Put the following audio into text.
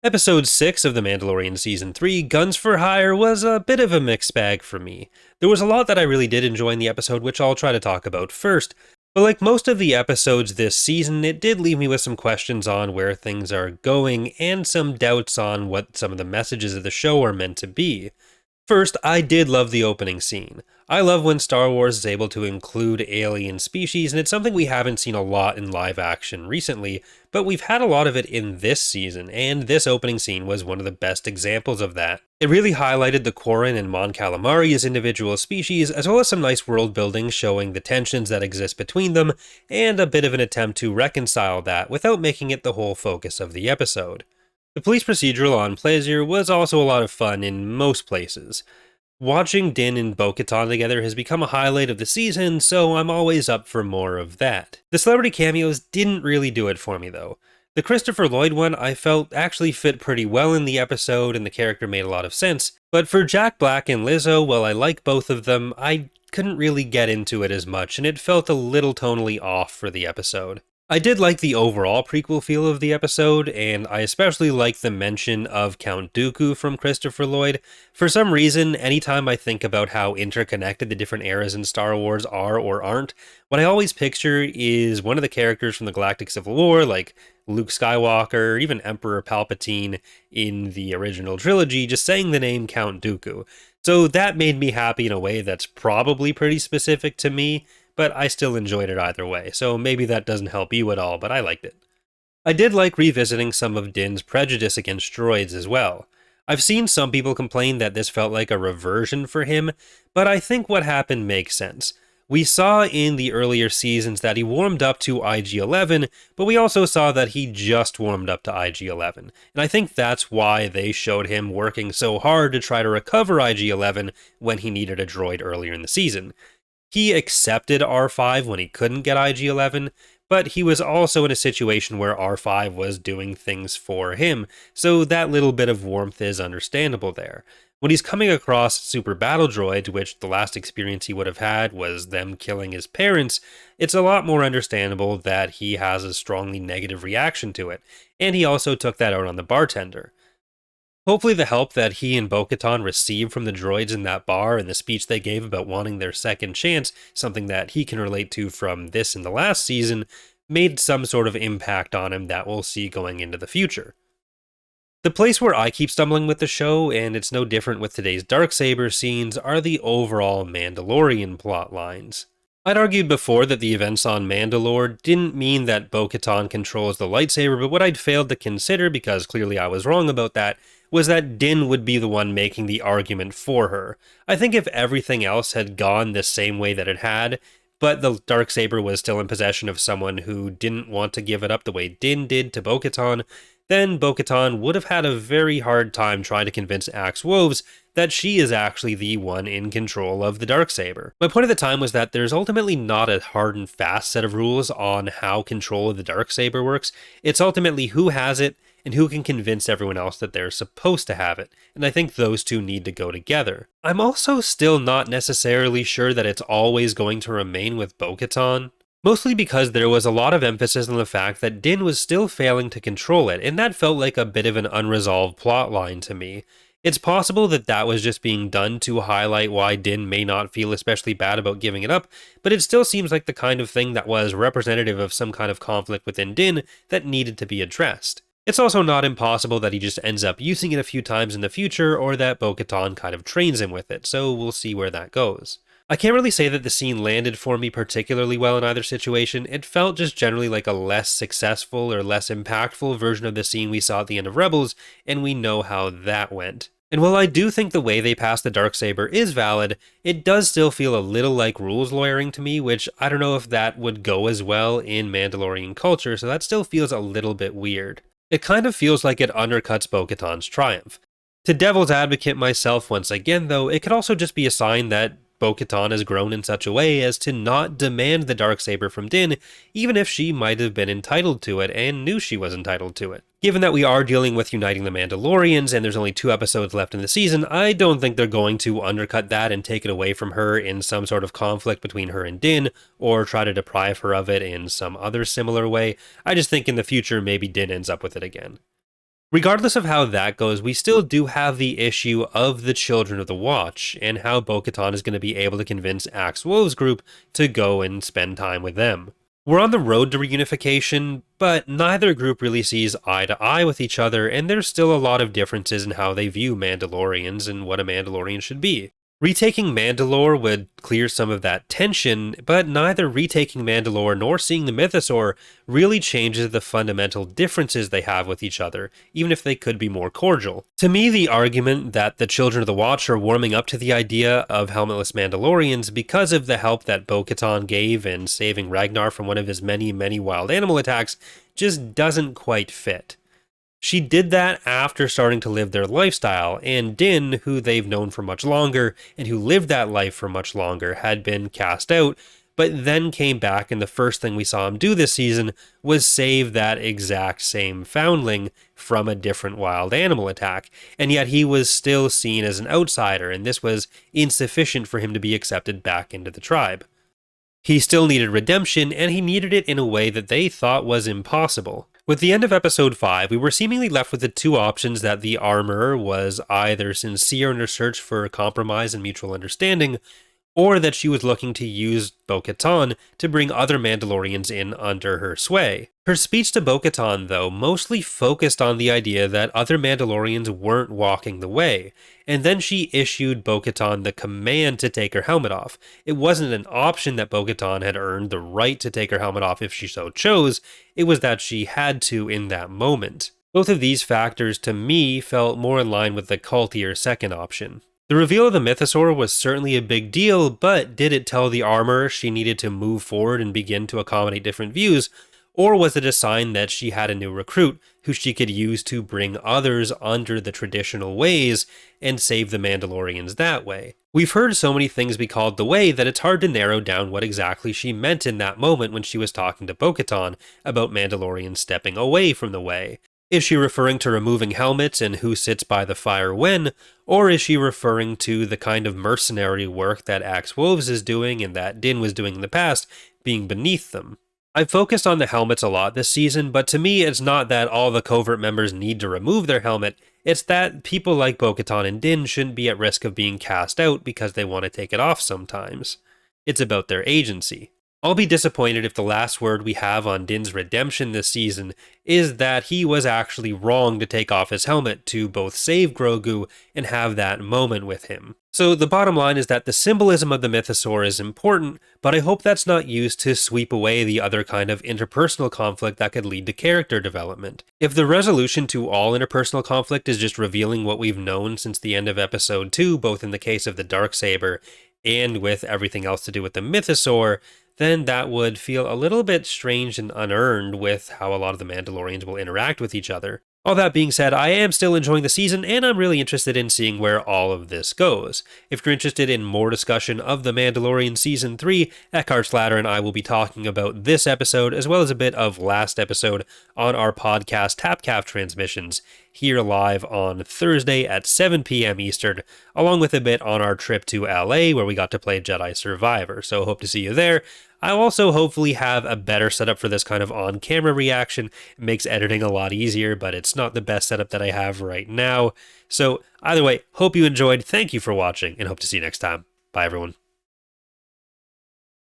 Episode 6 of The Mandalorian Season 3, Guns for Hire, was a bit of a mixed bag for me. There was a lot that I really did enjoy in the episode, which I'll try to talk about first, but like most of the episodes this season, it did leave me with some questions on where things are going and some doubts on what some of the messages of the show are meant to be. First, I did love the opening scene. I love when Star Wars is able to include alien species, and it's something we haven't seen a lot in live action recently, but we've had a lot of it in this season, and this opening scene was one of the best examples of that. It really highlighted the Quarren and Mon Calamari as individual species, as well as some nice world building showing the tensions that exist between them, and a bit of an attempt to reconcile that without making it the whole focus of the episode. The police procedural on Plaisir was also a lot of fun in most places. Watching Din and Bo-Katan together has become a highlight of the season, so I'm always up for more of that. The celebrity cameos didn't really do it for me though. The Christopher Lloyd one I felt actually fit pretty well in the episode and the character made a lot of sense, but for Jack Black and Lizzo, while I like both of them, I couldn't really get into it as much and it felt a little tonally off for the episode. I did like the overall prequel feel of the episode, and I especially liked the mention of Count Dooku from Christopher Lloyd. For some reason, anytime I think about how interconnected the different eras in Star Wars are or aren't, what I always picture is one of the characters from the Galactic Civil War, like Luke Skywalker, or even Emperor Palpatine in the original trilogy, just saying the name Count Dooku. So that made me happy in a way that's probably pretty specific to me, but I still enjoyed it either way, so maybe that doesn't help you at all, but I liked it. I did like revisiting some of Din's prejudice against droids as well. I've seen some people complain that this felt like a reversion for him, but I think what happened makes sense. We saw in the earlier seasons that he warmed up to IG-11, but we also saw that he just warmed up to IG-11, and I think that's why they showed him working so hard to try to recover IG-11 when he needed a droid earlier in the season. He accepted R5 when he couldn't get IG-11, but he was also in a situation where R5 was doing things for him, so that little bit of warmth is understandable there. When he's coming across super battle droids, which the last experience he would have had was them killing his parents, it's a lot more understandable that he has a strongly negative reaction to it, and he also took that out on the bartender. Hopefully the help that he and Bo-Katan received from the droids in that bar and the speech they gave about wanting their second chance, something that he can relate to from this and the last season, made some sort of impact on him that we'll see going into the future. The place where I keep stumbling with the show, and it's no different with today's Darksaber scenes, are the overall Mandalorian plot lines. I'd argued before that the events on Mandalore didn't mean that Bo-Katan controls the lightsaber, but what I'd failed to consider, because clearly I was wrong about that, was that Din would be the one making the argument for her. I think if everything else had gone the same way that it had, but the Darksaber was still in possession of someone who didn't want to give it up the way Din did to Bo-Katan, then Bo-Katan would have had a very hard time trying to convince Axe Woves that she is actually the one in control of the Darksaber. My point at the time was that there's ultimately not a hard and fast set of rules on how control of the Darksaber works. It's ultimately who has it and who can convince everyone else that they're supposed to have it, and I think those two need to go together. I'm also still not necessarily sure that it's always going to remain with Bo-Katan, mostly because there was a lot of emphasis on the fact that Din was still failing to control it, and that felt like a bit of an unresolved plot line to me. It's possible that that was just being done to highlight why Din may not feel especially bad about giving it up, but it still seems like the kind of thing that was representative of some kind of conflict within Din that needed to be addressed. It's also not impossible that he just ends up using it a few times in the future, or that Bo-Katan kind of trains him with it, so we'll see where that goes. I can't really say that the scene landed for me particularly well in either situation. It felt just generally like a less successful or less impactful version of the scene we saw at the end of Rebels, and we know how that went. And while I do think the way they passed the Darksaber is valid, it does still feel a little like rules lawyering to me, which I don't know if that would go as well in Mandalorian culture, so that still feels a little bit weird. It kind of feels like it undercuts Bo-Katan's triumph. To devil's advocate myself once again though, it could also just be a sign that Bo-Katan has grown in such a way as to not demand the Darksaber from Din, even if she might have been entitled to it and knew she was entitled to it. Given that we are dealing with uniting the Mandalorians and there's only 2 episodes left in the season, I don't think they're going to undercut that and take it away from her in some sort of conflict between her and Din, or try to deprive her of it in some other similar way. I just think in the future maybe Din ends up with it again. Regardless of how that goes, we still do have the issue of the Children of the Watch and how Bo-Katan is going to be able to convince Axe Wove's group to go and spend time with them. We're on the road to reunification, but neither group really sees eye to eye with each other, and there's still a lot of differences in how they view Mandalorians and what a Mandalorian should be. Retaking Mandalore would clear some of that tension, but neither retaking Mandalore nor seeing the Mythosaur really changes the fundamental differences they have with each other, even if they could be more cordial. To me, the argument that the Children of the Watch are warming up to the idea of helmetless Mandalorians because of the help that Bo-Katan gave in saving Ragnar from one of his many, many wild animal attacks just doesn't quite fit. She did that after starting to live their lifestyle, and Din, who they've known for much longer, and who lived that life for much longer, had been cast out, but then came back, and the first thing we saw him do this season was save that exact same foundling from a different wild animal attack, and yet he was still seen as an outsider, and this was insufficient for him to be accepted back into the tribe. He still needed redemption, and he needed it in a way that they thought was impossible. With the end of episode 5, we were seemingly left with the two options that the armorer was either sincere in her search for compromise and mutual understanding, or that she was looking to use Bo-Katan to bring other Mandalorians in under her sway. Her speech to Bo-Katan, though, mostly focused on the idea that other Mandalorians weren't walking the way, and then she issued Bo-Katan the command to take her helmet off. It wasn't an option that Bo-Katan had earned the right to take her helmet off if she so chose, it was that she had to in that moment. Both of these factors, to me, felt more in line with the cultier second option. The reveal of the Mythosaur was certainly a big deal, but did it tell the armorer she needed to move forward and begin to accommodate different views, or was it a sign that she had a new recruit who she could use to bring others under the traditional ways and save the Mandalorians that way? We've heard so many things be called the way that it's hard to narrow down what exactly she meant in that moment when she was talking to Bo-Katan about Mandalorians stepping away from the way. Is she referring to removing helmets and who sits by the fire when, or is she referring to the kind of mercenary work that Axe Woves is doing and that Din was doing in the past, being beneath them? I've focused on the helmets a lot this season, but to me it's not that all the covert members need to remove their helmet, it's that people like Bo-Katan and Din shouldn't be at risk of being cast out because they want to take it off sometimes. It's about their agency. I'll be disappointed if the last word we have on Din's redemption this season is that he was actually wrong to take off his helmet to both save Grogu and have that moment with him. So the bottom line is that the symbolism of the Mythosaur is important, but I hope that's not used to sweep away the other kind of interpersonal conflict that could lead to character development. If the resolution to all interpersonal conflict is just revealing what we've known since the end of episode 2, both in the case of the Darksaber and with everything else to do with the Mythosaur, then that would feel a little bit strange and unearned with how a lot of the Mandalorians will interact with each other. All that being said, I am still enjoying the season, and I'm really interested in seeing where all of this goes. If you're interested in more discussion of The Mandalorian Season 3, Eckhart Slatter and I will be talking about this episode, as well as a bit of last episode, on our podcast TapCaf transmissions, here live on Thursday at 7 p.m. Eastern, along with a bit on our trip to LA, where we got to play Jedi Survivor, so hope to see you there. I'll also hopefully have a better setup for this kind of on-camera reaction. It makes editing a lot easier, but it's not the best setup that I have right now. So either way, hope you enjoyed, thank you for watching, and hope to see you next time. Bye everyone.